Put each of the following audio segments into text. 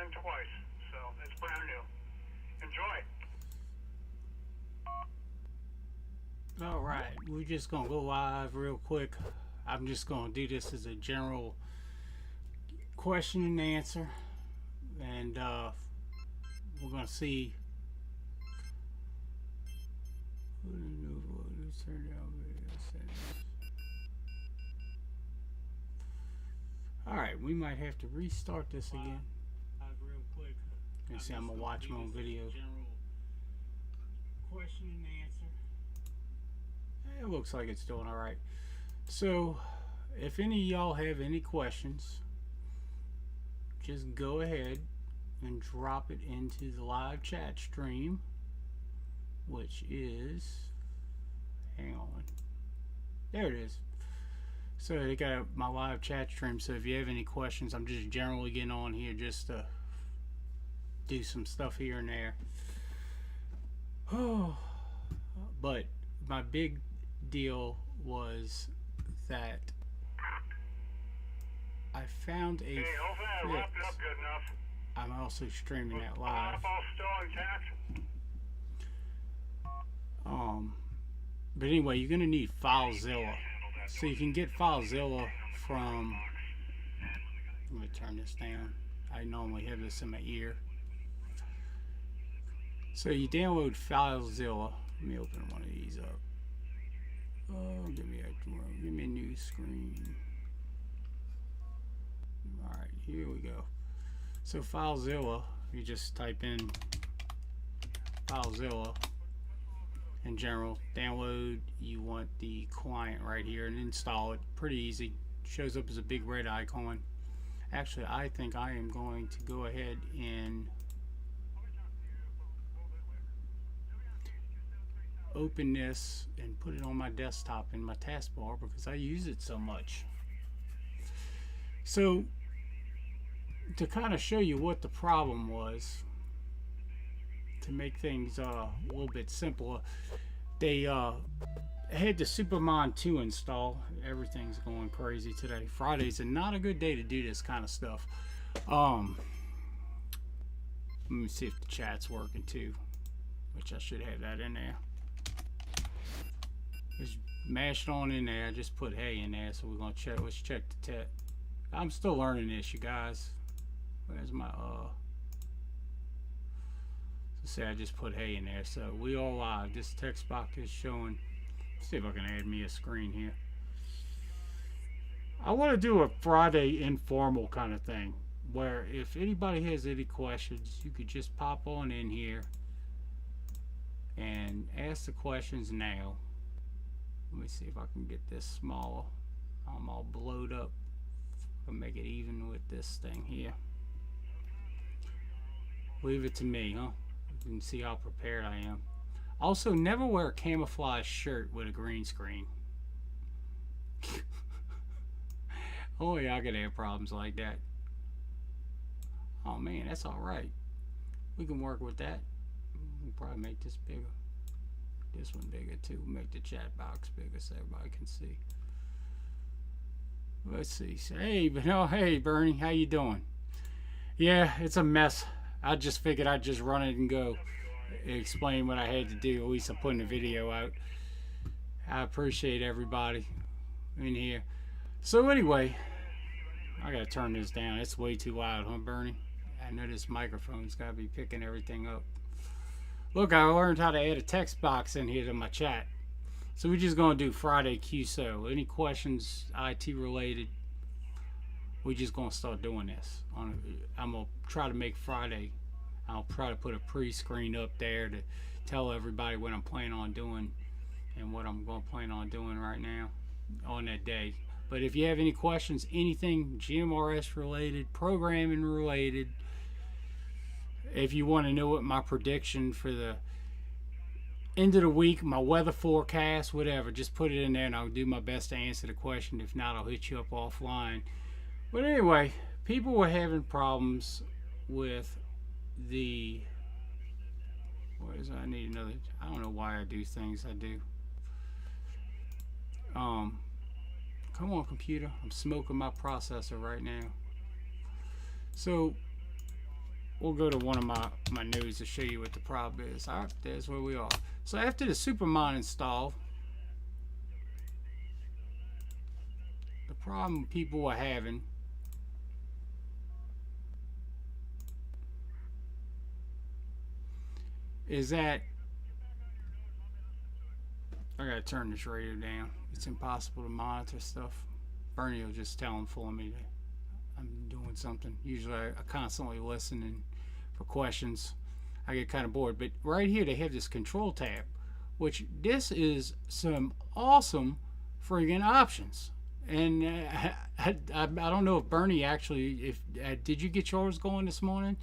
in twice, so it's brand new. Enjoy. All right, we're just gonna go live real quick. I'm just gonna do this as a general question and answer, and we're gonna see. All right, we might have to restart this again. Real quick. You see, I'm gonna watch my own video. Question and answer. It looks like it's doing all right. So, if any of y'all have any questions, just go ahead and drop it into the live chat stream, which is, hang on, there it is. So they got my live chat stream, so if you have any questions, I'm just generally getting on here just to do some stuff here and there. Oh, but my big deal was that I found a hopefully I wrapped it up good enough. I'm also streaming that live. All still intact. But anyway, you're gonna need FileZilla. So you can get FileZilla from, let me turn this down. I normally have this in my ear. So you download FileZilla. Let me open one of these up. Oh, give me a new screen. Alright, here we go. So FileZilla, you just type in FileZilla. In general, download, you want the client right here and install it. Pretty easy. Shows up as a big red icon. Actually, I think I am going to go ahead and open this and put it on my desktop in my taskbar because I use it so much. So, to kind of show you what the problem was, to make things a little bit simpler, they had the SUPERMON2 install. Everything's going crazy today. Fridays are not a good day to do this kind of stuff. Let me see if the chat's working too, which I should have that in there. Just mash it on in there. I just put hey in there, so we're gonna check. Let's check the tech. I'm still learning this, you guys. Where's my say I just put hey in there, so we all live. This text box is showing. Let's see if I can add me a screen here. I want to do a Friday informal kind of thing where if anybody has any questions, you could just pop on in here and ask the questions now. Let me see if I can get this smaller. I'm all blowed up. I'll make it even with this thing here. Leave it to me, huh? You can see how prepared I am. Also, never wear a camouflage shirt with a green screen. Only I could have problems like that. Oh man, that's alright. We can work with that. We'll probably make this bigger. This one bigger too. Make the chat box bigger so everybody can see. Let's see. Hey, hey Bernie, how you doing? Yeah, it's a mess. I just figured I'd just run it and go. Explain what I had to do. At least I'm putting the video out. I appreciate everybody in here. So anyway, I gotta turn this down. It's way too loud, huh, Bernie? I know this microphone's gotta be picking everything up. Look, I learned how to add a text box in here to my chat. So we're just gonna do Friday QSO. Any questions IT related? We're just gonna start doing this. I'm gonna try to make Friday. I'll try to put a pre-screen up there to tell everybody what I'm planning on doing and what I'm gonna plan on doing right now on that day. But if you have any questions, anything GMRS related, programming related, if you want to know what my prediction for the end of the week, my weather forecast, whatever, just put it in there and I'll do my best to answer the question. If not, I'll hit you up offline. But anyway, people were having problems with the, what is it? I need another, I don't know why I do things I do. Come on, computer. I'm smoking my processor right now. So we'll go to one of my nodes to show you what the problem is. All right, there's where we are. So after the SUPERMON install, the problem people are having is that I gotta turn this radio down. It's impossible to monitor stuff. Bernie will just tell him for me that I'm doing something. Usually I constantly listen and for questions. I get kind of bored. But right here they have this control tab, which this is some awesome friggin' options. And I don't know if Bernie actually, if did you get yours going this morning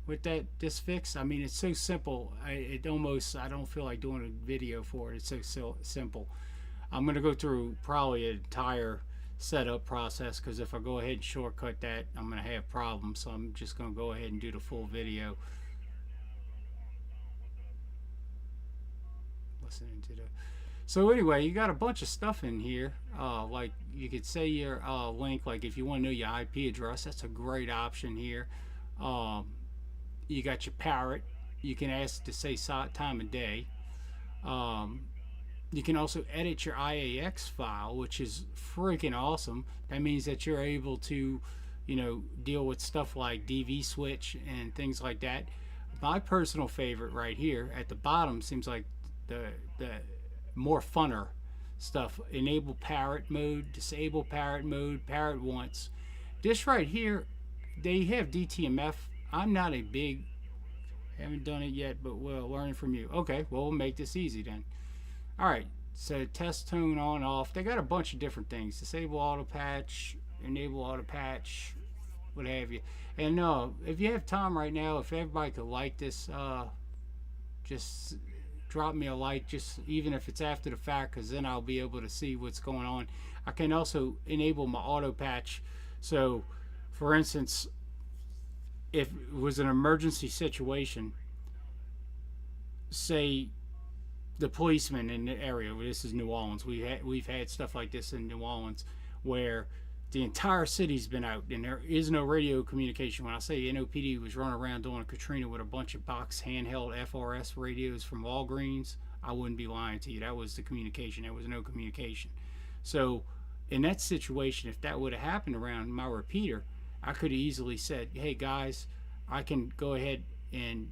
with this fix? I mean, it's so simple. I don't feel like doing a video for it. It's so simple. I'm gonna go through probably an entire setup process, because if I go ahead and shortcut that, I'm gonna have problems. So I'm just gonna go ahead and do the full video. Listening to the. So anyway, you got a bunch of stuff in here. Like you could say your link. Like if you want to know your IP address, that's a great option here. You got your parrot. You can ask to say time of day. You can also edit your IAX file, which is freaking awesome. That means that you're able to, deal with stuff like DV switch and things like that. My personal favorite right here at the bottom seems like the more funner stuff. Enable parrot mode, disable parrot mode, parrot once. This right here, they have DTMF. I'm not a big, haven't done it yet, but we'll learn from you. Okay, well, we'll make this easy then. All right, so test tone on, off. They got a bunch of different things. Disable auto patch, enable auto patch, what have you. And if you have time right now, if everybody could like this, just drop me a like, just even if it's after the fact, because then I'll be able to see what's going on. I can also enable my auto patch. So for instance, if it was an emergency situation, say the policeman in the area, this is New Orleans, we've had stuff like this in New Orleans where the entire city's been out and there is no radio communication. When I say NOPD was running around doing a Katrina with a bunch of box handheld FRS radios from Walgreens, I wouldn't be lying to you. That was the communication. There was no communication. So in that situation, if that would have happened around my repeater, I could have easily said, hey guys, I can go ahead and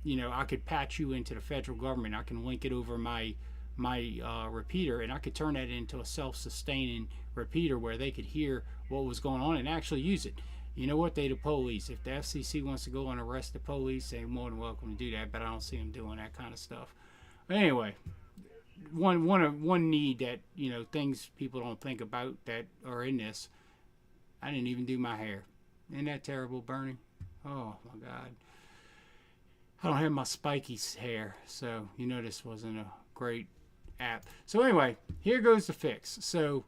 I could patch you into the federal government. I can link it over my repeater, and I could turn that into a self-sustaining repeater where they could hear what was going on and actually use it. You know what? They the police. If the FCC wants to go and arrest the police, they're more than welcome to do that. But I don't see them doing that kind of stuff. But anyway, one need that things people don't think about that are in this. I didn't even do my hair. Isn't that terrible, Bernie? Oh my God. I don't have my spiky hair, so this wasn't a great app. So anyway, here goes the fix. So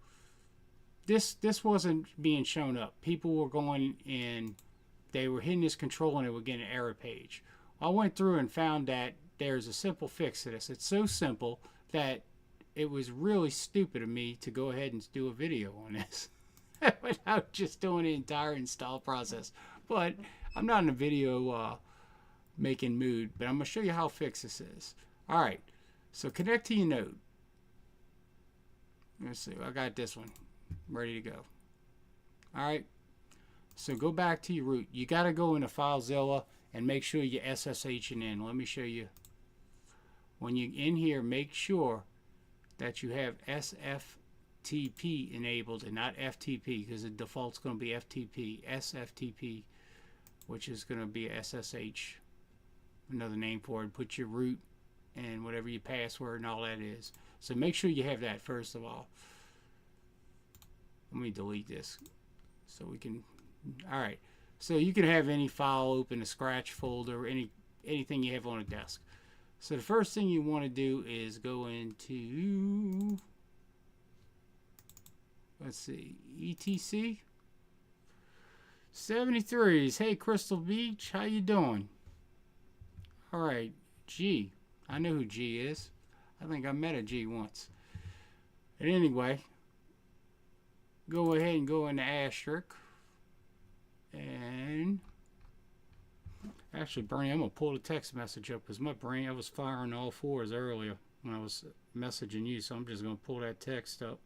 this wasn't being shown up. People were going and they were hitting this control and they were getting an error page. I went through and found that there's a simple fix to this. It's so simple that it was really stupid of me to go ahead and do a video on this without just doing the entire install process. But I'm not in a video making mood, but I'm going to show you how fix this is. Alright, so connect to your node. Let's see, I got this one ready to go. Alright, so go back to your root. You got to go into FileZilla and make sure you SSH in. Let me show you. When you're in here, make sure that you have SFTP enabled and not FTP, because the default's going to be FTP. SFTP, which is going to be SSH. Another name for it. Put your root and whatever your password and all that is. So make sure you have that first of all. Let me delete this so we can. Alright, so you can have any file open, a scratch folder, anything you have on a desk. So the first thing you want to do is go into, let's see, ETC 73s. Hey Crystal Beach, how you doing? Alright, G. I know who G is. I think I met a G once. And anyway, go ahead and go into asterisk. And Actually, Bernie, I'm going to pull the text message up because my brain, I was firing all fours earlier when I was messaging you, so I'm just going to pull that text up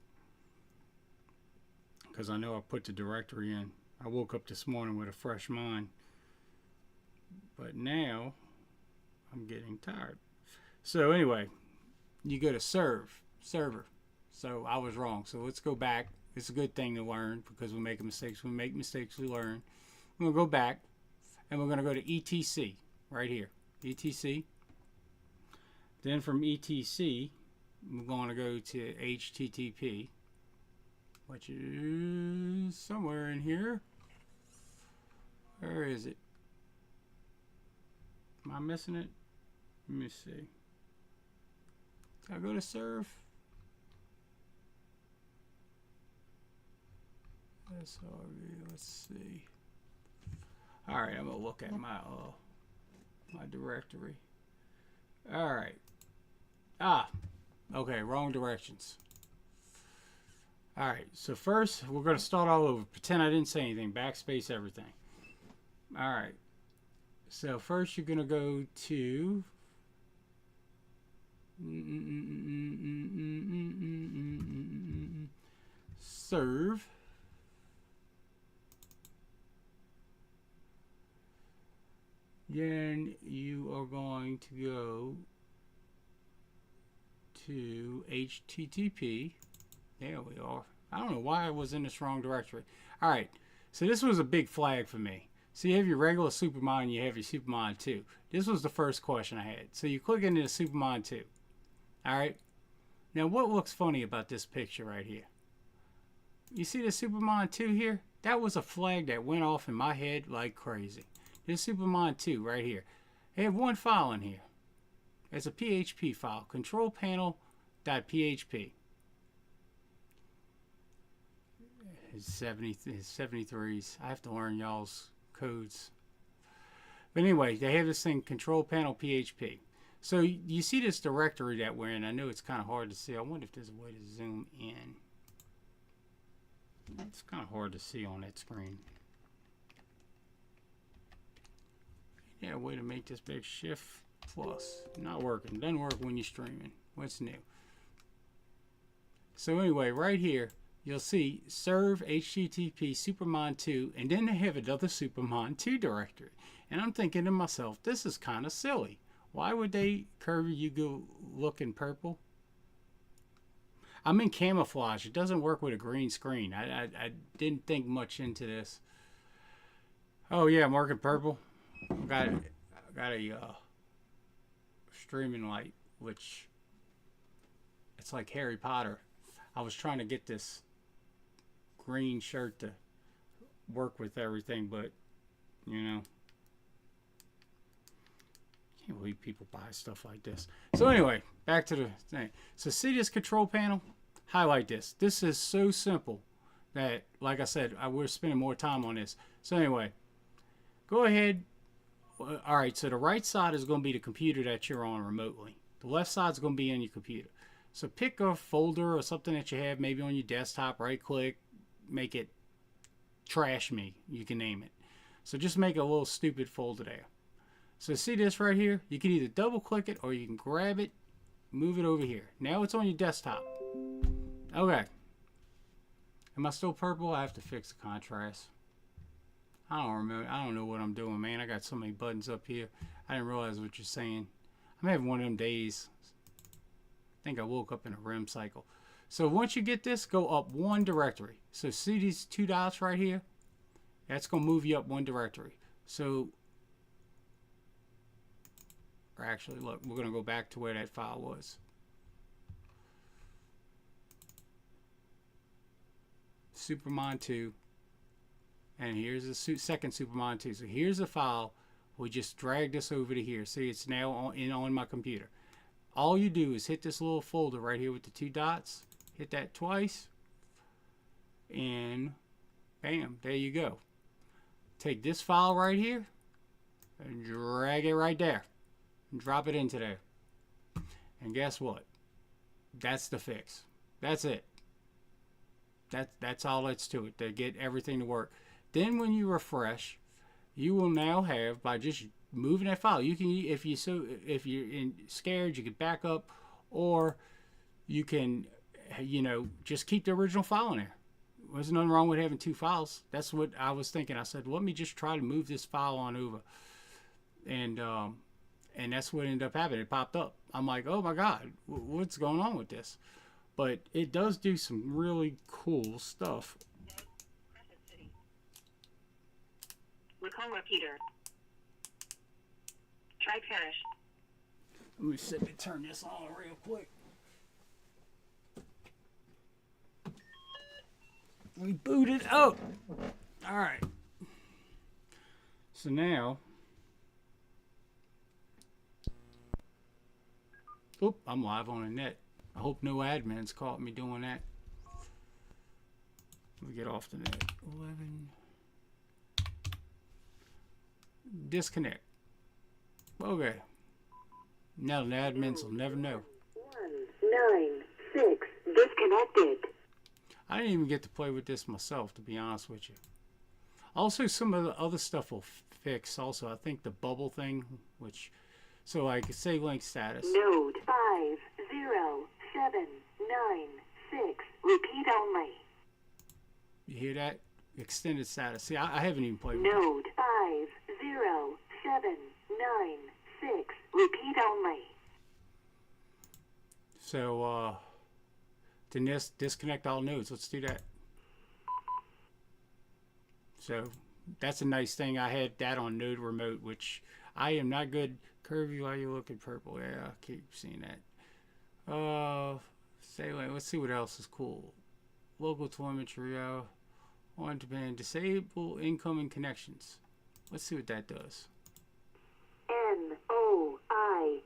because I know I put the directory in. I woke up this morning with a fresh mind, but now I'm getting tired. So anyway, you go to server. So I was wrong. So let's go back. It's a good thing to learn because we make mistakes. We make mistakes, we learn. We're going to go back and we're going to go to ETC right here. ETC. Then from ETC, we're going to go to HTTP, which is somewhere in here. Where is it? Am I missing it? Let me see. Did I go to serve? Let's see. All right, I'm gonna look at my directory. All right. Okay, wrong directions. All right, so first we're gonna start all over. Pretend I didn't say anything. Backspace everything. All right. So first you're gonna go to serve. Then you are going to go to HTTP. There we are. I don't know why I was in this wrong directory. All right, so this was a big flag for me. So you have your regular SUPERMON and you have your SUPERMON2. This was the first question I had. So you click into the SUPERMON2. All right. Now what looks funny about this picture right here? You see the SUPERMON2 here? That was a flag that went off in my head like crazy. This SUPERMON2 right here. They have one file in here. It's a PHP file, control panel.php. It's 73s. I have to learn y'all's codes. But anyway, they have this thing, control panel PHP. So you see this directory that we're in. I know it's kind of hard to see. I wonder if there's a way to zoom in. It's kind of hard to see on that screen. Yeah, way to make this big. Shift plus. Not working. Doesn't work when you're streaming. What's new? So anyway, right here, you'll see serve HTTP SUPERMON2, and then they have another SUPERMON2 directory. And I'm thinking to myself, this is kind of silly. Why would they curve you go looking purple? I'm in camouflage. It doesn't work with a green screen. I didn't think much into this. Oh yeah, I'm working purple. I got a streaming light, which it's like Harry Potter. I was trying to get this green shirt to work with everything, but you know, can't believe people buy stuff like this. So anyway, back to the thing. So see this control panel? Highlight this. This is so simple that, like I said, we're spending more time on this. So anyway, go ahead. All right, so the right side is going to be the computer that you're on remotely. The left side is going to be on your computer. So pick a folder or something that you have maybe on your desktop, right click, make it trash me, you can name it. So just make a little stupid folder there. So see this right here? You can either double click it or you can grab it, move it over here. Now it's on your desktop. Okay. Am I still purple? I have to fix the contrast. I don't remember. I don't know what I'm doing, man. I got so many buttons up here. I didn't realize what you're saying. I'm having one of them days. I think I woke up in a REM cycle. So once you get this, go up one directory. So see these two dots right here? That's going to move you up one directory. So, or actually, look, we're going to go back to where that file was. SUPERMON2. And here's the second SUPERMON2. So here's the file. We just drag this over to here. See, it's now on my computer. All you do is hit this little folder right here with the two dots. Hit that twice. And bam, there you go. Take this file right here and drag it right there. And drop it into there. And guess what? That's the fix. That's it. That's all that's to it, to get everything to work. Then when you refresh, you will now have, by just moving that file. You can, if you're scared, you can back up, or you can, just keep the original file in there. There's nothing wrong with having two files. That's what I was thinking. I said, let me just try to move this file on over, and that's what ended up happening. It popped up. I'm like, oh my God, what's going on with this? But it does do some really cool stuff. Recall repeater. Try Parish. Let me see, let me turn this on real quick. We booted up. All right. So now, I'm live on the net. I hope no admins caught me doing that. Let me get off the net. 11. Disconnect. Okay. Now the admins will never know. 196 disconnected. I didn't even get to play with this myself, to be honest with you. Also, some of the other stuff will fix. Also, I think the bubble thing, so I could say link status. Node 50796. Repeat only. You hear that? Extended status. See, I haven't even played with it. Node 50796. Repeat only. So, to disconnect all nodes. Let's do that. So, that's a nice thing. I had that on node remote, which I am not good. Curvy, why you looking purple? Yeah, I keep seeing that. Let's see what else is cool. Local telemetry, on demand, disable incoming connections. Let's see what that does. NOICE.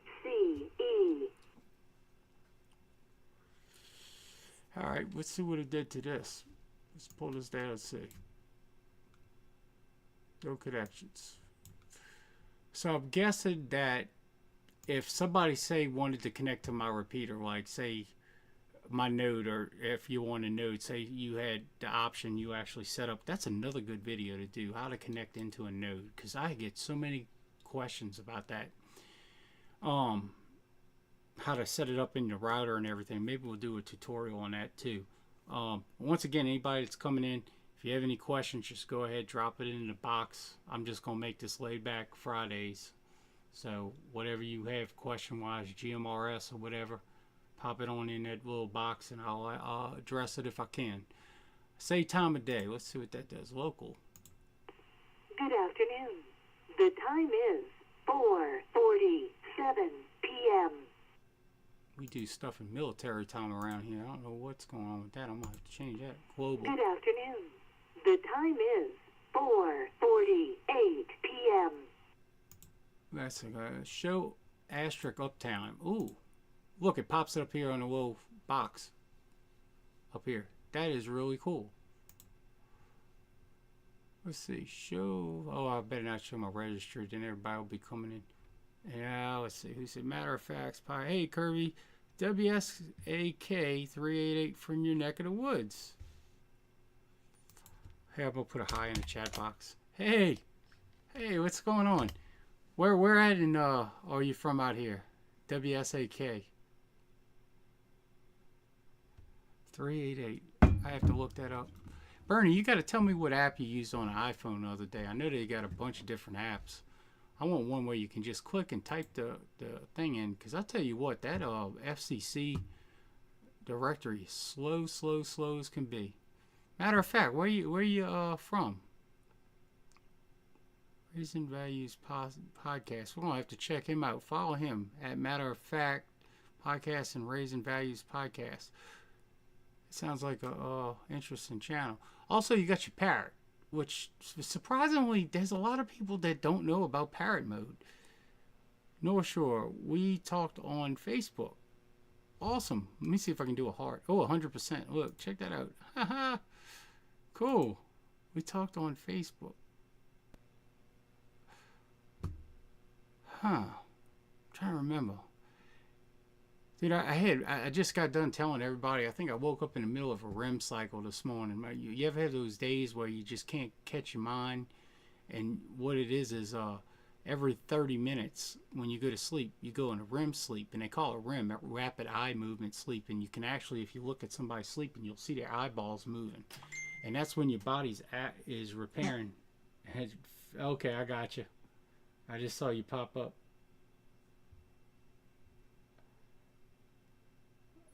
Alright, let's see what it did to this. Let's pull this down and see. No connections. So I'm guessing that if somebody, say, wanted to connect to my repeater, like, say, my node, or if you want a node, say you had the option you actually set up, that's another good video to do, how to connect into a node, because I get so many questions about that. How to set it up in the router and everything. Maybe we'll do a tutorial on that too. Once again, anybody that's coming in, if you have any questions, just go ahead, drop it in the box. I'm just going to make this laid back Fridays. So whatever you have question-wise, GMRS or whatever, pop it on in that little box and I'll address it if I can. Say time of day. Let's see what that does. Local. Good afternoon. The time is 4:47 p.m. We do stuff in military time around here. I don't know what's going on with that. I'm going to have to change that. Global. Good afternoon. The time is 4:48 p.m. That's a show asterisk uptime. Ooh. Look, it pops up here on a little box. Up here. That is really cool. Let's see. Show. Oh, I better not show my registry. Then everybody will be coming in. Yeah, let's see. Who said matter of facts? Hey, Kirby. WSAK 388 from your neck of the woods. Hey, I'm going to put a hi in the chat box. Hey. Hey, what's going on? Where at in, are you from out here? WSAK 388. I have to look that up. Bernie, you got to tell me what app you used on an iPhone the other day. I know they got a bunch of different apps. I want one where you can just click and type the thing in. Because I tell you what, that FCC directory is slow as can be. Matter of fact, where you from? Raising Values Podcast. We're going to have to check him out. Follow him at Matter of Fact Podcast and Raising Values Podcast. It sounds like a interesting channel. Also, you got your Parrot, which surprisingly, there's a lot of people that don't know about Parrot mode. North Shore, we talked on Facebook. Awesome. Let me see if I can do a heart. Oh, 100%. Look, check that out. Haha. Cool. We talked on Facebook. I'm trying to remember. Dude, I just got done telling everybody. I think I woke up in the middle of a REM cycle this morning. You ever have those days where you just can't catch your mind? And what it is every 30 minutes when you go to sleep, you go into REM sleep, and they call it REM, rapid eye movement sleep. And you can actually, if you look at somebody sleeping, you'll see their eyeballs moving, and that's when your body's is repairing. Okay, I got you. I just saw you pop up.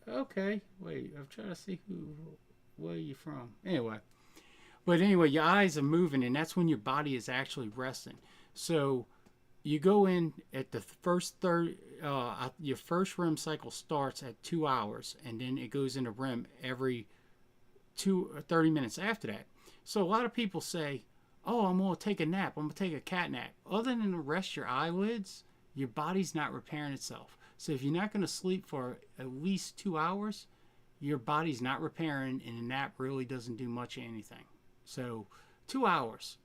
Okay, wait, I'm trying to see where you from. Anyway, your eyes are moving, and that's when your body is actually resting. So you go in at the first your first REM cycle starts at 2 hours, and then it goes into REM every 30 minutes after that. So a lot of people say, oh, I'm going to take a nap. I'm going to take a cat nap. Other than to rest your eyelids, your body's not repairing itself. So if you're not going to sleep for at least 2 hours, your body's not repairing, and a nap really doesn't do much of anything. So 2 hours.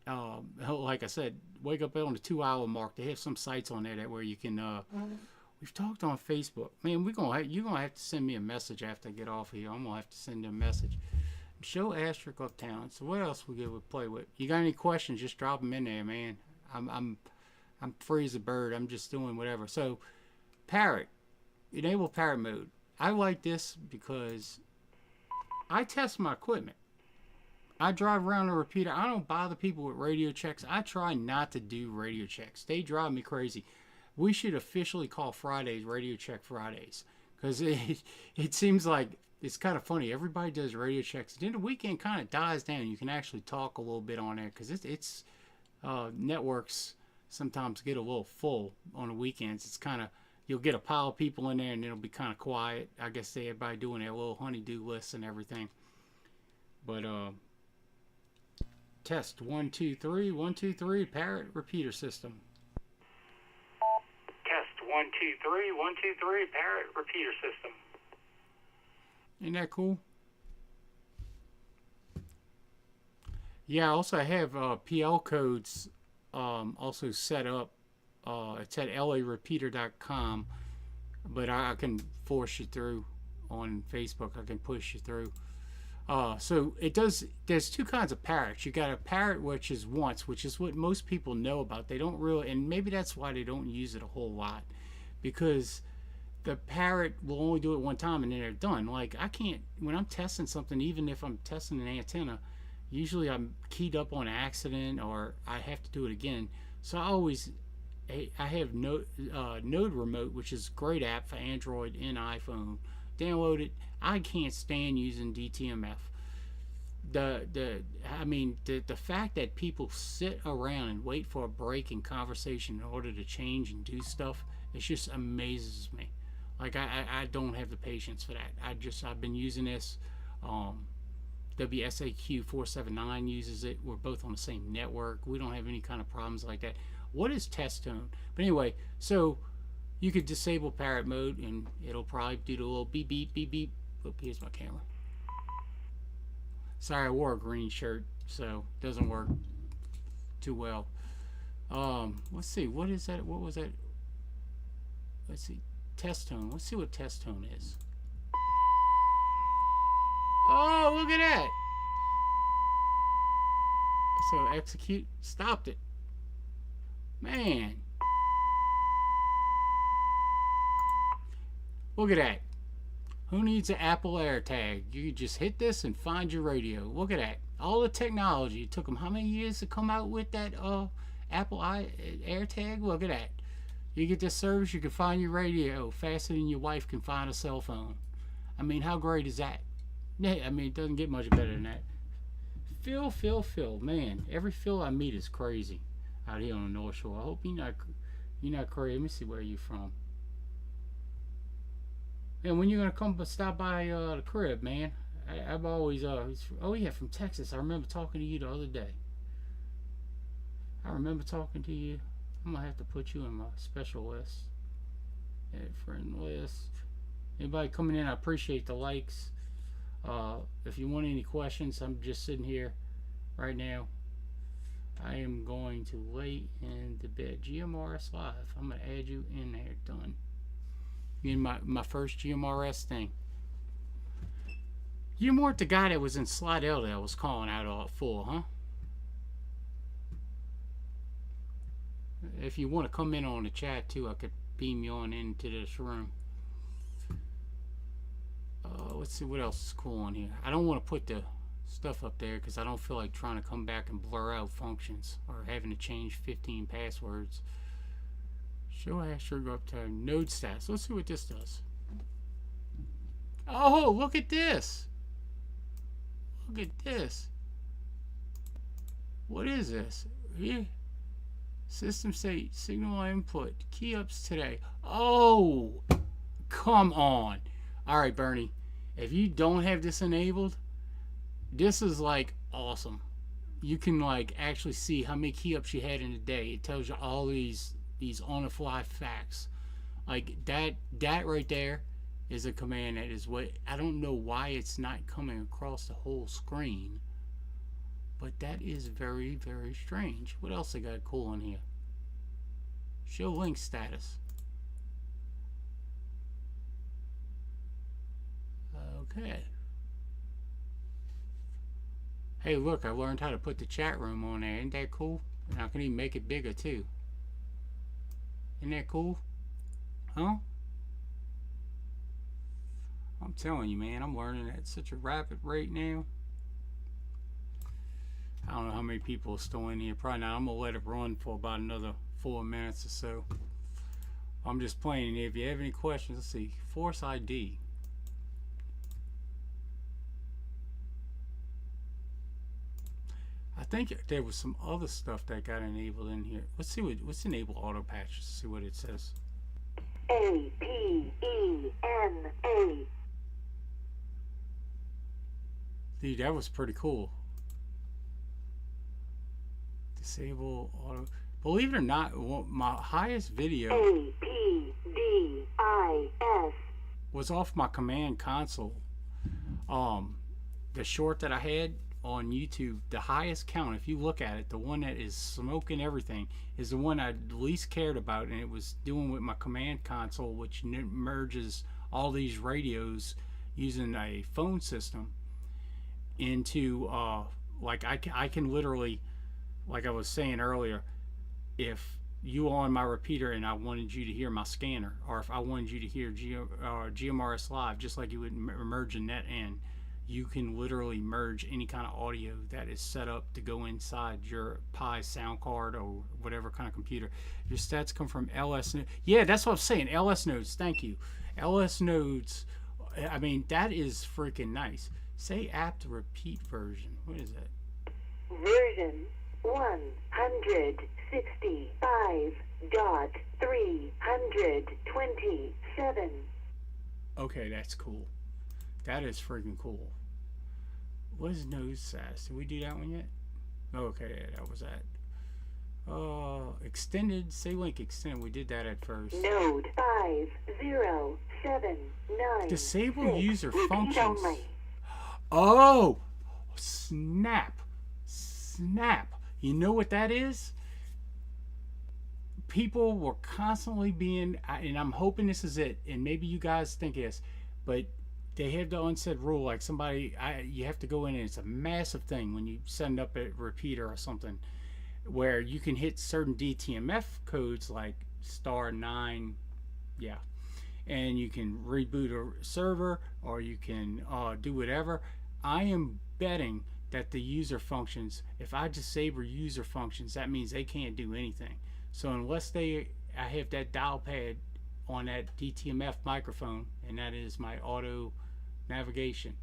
Like I said, wake up on the 2 hour mark. They have some sites on there that where you can. We've talked on Facebook. Man, you're gonna have to send me a message after I get off here. I'm gonna have to send them a message. Show Asterisk Uptown. So what else we would play with? You got any questions? Just drop them in there, man. I'm free as a bird. I'm just doing whatever. So Parrot, enable Parrot mode. I like this because I test my equipment. I drive around a repeater. I don't bother people with radio checks. I try not to do radio checks. They drive me crazy. We should officially call Fridays Radio Check Fridays, because it seems like it's kind of funny. Everybody does radio checks. Then the weekend kind of dies down. You can actually talk a little bit on there, because it's networks sometimes get a little full on the weekends. It's kind of, you'll get a pile of people in there and it'll be kind of quiet. I guess everybody doing their little honeydew lists and everything. But test 1 2 3 1 2 3 Parrot repeater system. Test 1 2 3 1 2 3 Parrot repeater system. Isn't that cool? Yeah, I also have PL codes also set up. It's at larepeater.com, but I can force you through on Facebook. I can push you through. So it does. There's two kinds of parrots. You got a parrot which is once, which is what most people know about. They don't really, and maybe that's why they don't use it a whole lot, because the parrot will only do it one time and then they're done. Like, I can't, when I'm testing something, even if I'm testing an antenna, usually I'm keyed up on accident or I have to do it again. So I have Node Remote, which is a great app for Android and iPhone. Download it. I can't stand using DTMF. The fact that people sit around and wait for a break in conversation in order to change and do stuff, it just amazes me. Like, I don't have the patience for that. I've been using this. WSAQ 479 uses it. We're both on the same network. We don't have any kind of problems like that. What is test tone? But anyway, so you could disable parrot mode and it'll probably do the little beep beep beep beep. Oop, here's my camera. Sorry, I wore a green shirt, so it doesn't work too well. Let's see, what is that? What was that? Let's see, test tone. Let's see what test tone is. Oh, look at that. So execute, stopped it. Man. Look at that. Who needs an Apple AirTag? You just hit this and find your radio. Look at that. All the technology. It took them how many years to come out with that Apple AirTag? Look at that. You get this service, you can find your radio faster than your wife can find a cell phone. I mean, how great is that? Yeah, I mean, it doesn't get much better than that. Phil. Man, every Phil I meet is crazy out here on the North Shore. I hope you're not crazy. Let me see where you're from. And when you're gonna come stop by the crib, man? I've always oh yeah, from Texas. I remember talking to you the other day. I'm gonna have to put you in my special list. Friend list. Anybody coming in, I appreciate the likes. If you want any questions, I'm just sitting here right now. I am going to lay in the bed. GMRS Live. I'm gonna add you in there. Done. In my first GMRS thing. You weren't the guy that was in Slidell that I was calling out all full, huh? If you want to come in on the chat too, I could beam you on into this room. Let's see what else is cool on here. I don't want to put the stuff up there because I don't feel like trying to come back and blur out functions or having to change 15 passwords. Show hash go up to node stats. Let's see what this does. Oh, look at this. Look at this. What is this? Here. System state, signal input, key ups today. Oh, come on. All right, Bernie. If you don't have this enabled, this is like awesome. You can like actually see how many key ups you had in a day. It tells you all these on the fly facts. Like that right there is a command that is what I don't know why it's not coming across the whole screen. But that is very, very strange. What else I got cool in here? Show link status. Okay. Hey, look, I learned how to put the chat room on there. Isn't that cool? And I can even make it bigger too. Isn't that cool? Huh? I'm telling you, man, I'm learning at such a rapid rate now. I don't know how many people are still in here. Probably not. I'm going to let it run for about another 4 minutes or so. I'm just playing. If you have any questions, let's see. Force ID. I think there was some other stuff that got enabled in here. Let's see what's enable auto patch. Let's see what it says. APENA. Dude, that was pretty cool. Disable auto. Believe it or not, my highest video APDIS was off my command console. The short that I had on YouTube, the highest count, if you look at it, the one that is smoking everything, is the one I least cared about, and it was doing with my command console, which merges all these radios using a phone system into like I can literally, like I was saying earlier, if you are on my repeater and I wanted you to hear my scanner, or if I wanted you to hear GMRSLIVE, just like you would merge a net in, you can literally merge any kind of audio that is set up to go inside your Pi sound card or whatever kind of computer. Your stats come from LS nodes. Yeah, that's what I'm saying. LS nodes. Thank you. LS nodes. I mean, that is freaking nice. Say apt repeat version. What is that? version 165.327. Okay, that's cool. That is freaking cool. What is node SAS? Did we do that one yet? Okay, yeah, that was that. Extended, say link extended. We did that at first. Node 5079. Disable user Repeat functions. only. Oh, snap. Snap. You know what that is? People were constantly being, and I'm hoping this is it, and maybe you guys think it's, but they have the unsaid rule, like somebody, you have to go in and it's a massive thing when you send up a repeater or something, where you can hit certain DTMF codes like *9, yeah, and you can reboot a server, or you can do whatever. I am betting that the user functions, if I disable user functions, that means they can't do anything. So unless I have that dial pad on that DTMF microphone, and that is my auto navigation.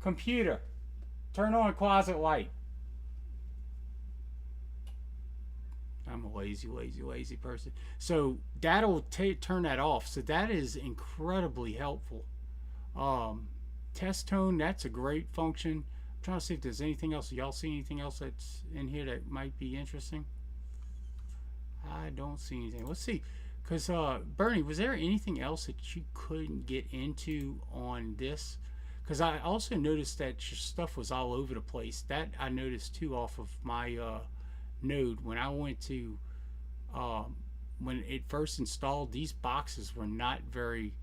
Computer, turn on closet light. I'm a lazy person. So that'll turn that off. So that is incredibly helpful. Test tone, that's a great function. I'm trying to see if there's anything else. Y'all see anything else that's in here that might be interesting? I don't see anything. Let's see. Because, Bernie, was there anything else that you couldn't get into on this? Because I also noticed that your stuff was all over the place. That I noticed too off of my node. When I went to, when it first installed, these boxes were not very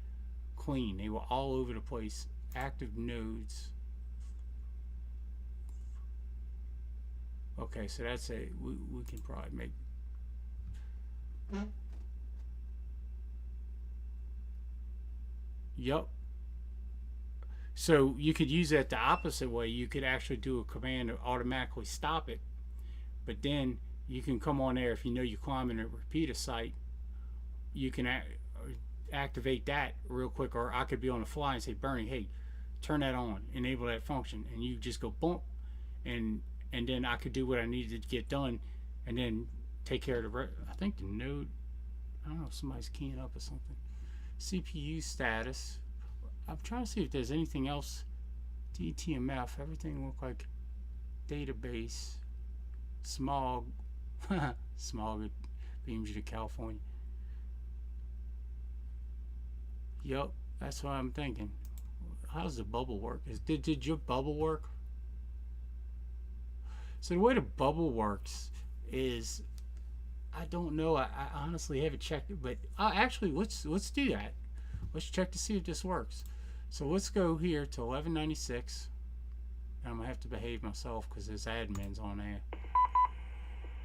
clean. They were all over the place. Active nodes. Okay, so that's we can probably make. Yup. So you could use that the opposite way. You could actually do a command to automatically stop it, but then you can come on there if you know you're climbing a repeater site. You can activate that real quick, or I could be on the fly and say, Bernie, hey, turn that on, enable that function, and you just go bump, and then I could do what I needed to get done, and then take care of the I think the node. I don't know if somebody's keying up or something. CPU status. I'm trying to see if there's anything else. DTMF. Everything look like database. Smog. Smog. It beams you to California. Yup. That's what I'm thinking. How does the bubble work? Did your bubble work? So the way the bubble works is, I don't know. I honestly haven't checked it, but actually let's do that. Let's check to see if this works. So let's go here to 1196. I'm gonna have to behave myself because there's admins on there.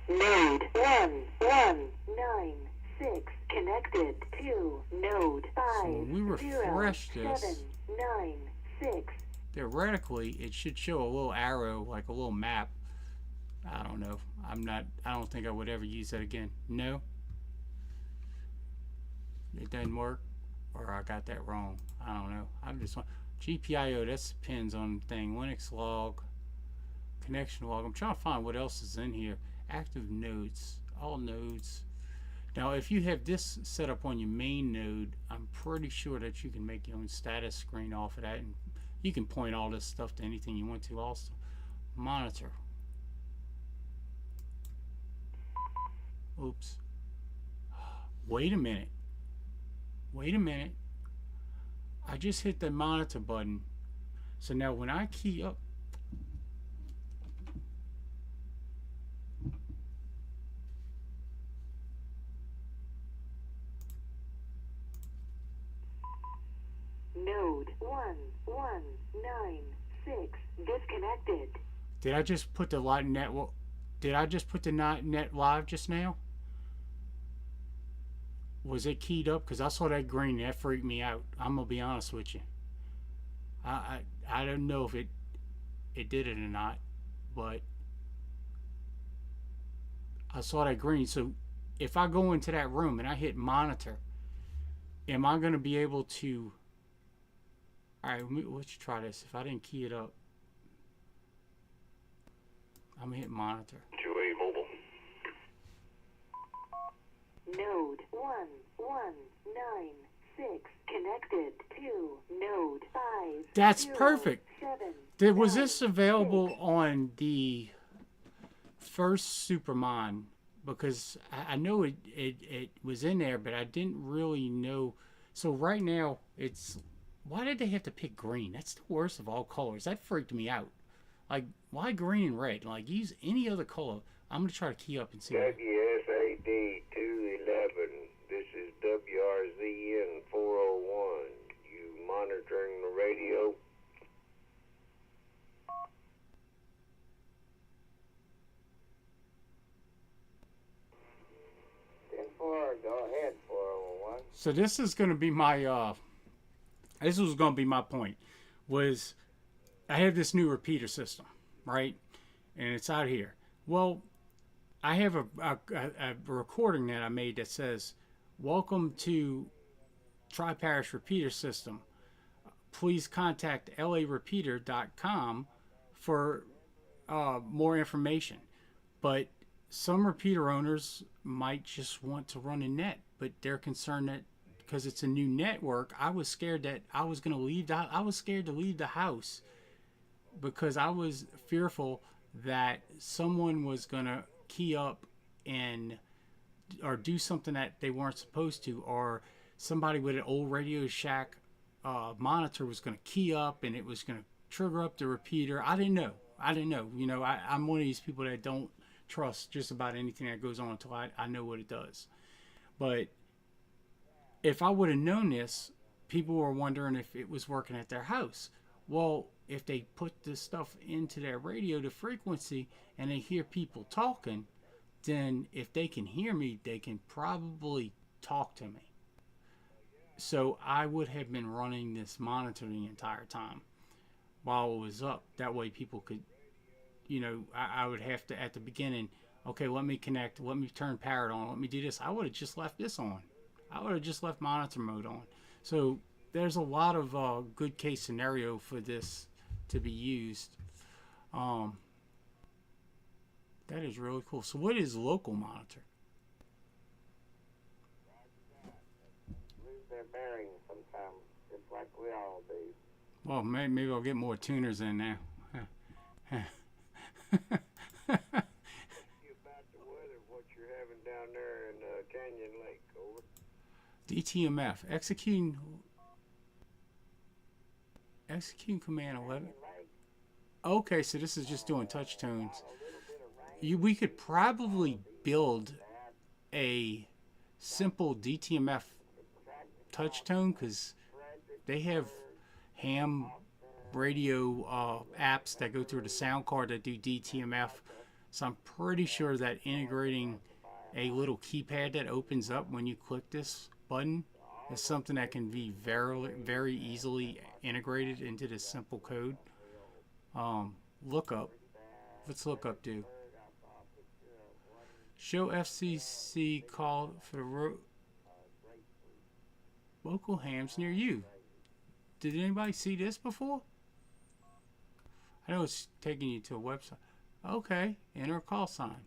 Node 1196 connected to node 5. So when we refresh this, 796. theoretically it should show a little arrow, like a little map. I don't know. I don't think I would ever use that again. No. It doesn't work, or I got that wrong. I don't know. I'm just GPIO. That's pins on the thing. Linux log, connection log. I'm trying to find what else is in here. Active nodes, all nodes. Now, if you have this set up on your main node, I'm pretty sure that you can make your own status screen off of that, and you can point all this stuff to anything you want to. Also, monitor. Oops. Wait a minute. Wait a minute. I just hit the monitor button. So now when I key up, Node 1196 disconnected. did I just put the net? Did I just put the net live just now? Was it keyed up? Because I saw that green. That freaked me out. I'm gonna be honest with you. I don't know if it did it or not, but I saw that green. So if I go into that room and I hit monitor, am I gonna be able to? All right, let's try this. If I didn't key it up, I'm gonna hit monitor. 2A mobile. Node 1196 connected to node 5. That's perfect. 7. Was this available on the first SUPERMON? Because I know it was in there, but I didn't really know. So right now, it's... Why did they have to pick green? That's the worst of all colors. That freaked me out. Like, why green and red? Like, use any other color. I'm going to try to key up and see. WSAD 211. This is WRZN 401. You monitoring the radio? 10-4, go ahead, 401. So this is going to be my... this was going to be my point. Was I have this new repeater system, right? And it's out here. Well, I have a recording that I made that says, "Welcome to Tri-Parish Repeater System. Please contact larepeater.com for more information." But some repeater owners might just want to run a net, but they're concerned that because it's a new network, I was scared that I was going to leave. I was scared to leave the house because I was fearful that someone was going to key up or do something that they weren't supposed to, or somebody with an old Radio Shack monitor was going to key up and it was going to trigger up the repeater. I didn't know. You know, I'm one of these people that don't trust just about anything that goes on until I know what it does. But if I would have known this, people were wondering if it was working at their house. Well, if they put this stuff into their radio, the frequency, and they hear people talking, then if they can hear me, they can probably talk to me. So I would have been running this monitor the entire time while it was up. That way people could, you know, I would have to, at the beginning, okay, let me connect, let me turn parrot on, let me do this. I would have just left this on. I would have just left monitor mode on. So there's a lot of good case scenario for this to be used. That is really cool. So what is local monitor? Lose their bearings sometimes, just like we all do. Well, maybe I'll get more tuners in now. You about the weather, what you're having down there in Canyon Lake, over? DTMF, executing command 11. Okay, so this is just doing touch tones. We could probably build a simple DTMF touch tone because they have ham radio apps that go through the sound card that do DTMF. So I'm pretty sure that integrating a little keypad that opens up when you click this button is something that can be very easily integrated into this simple code. Lookup. What's lookup do? Show FCC call for the local hams near you. Did anybody see this before? I know it's taking you to a website. Okay, enter a call sign.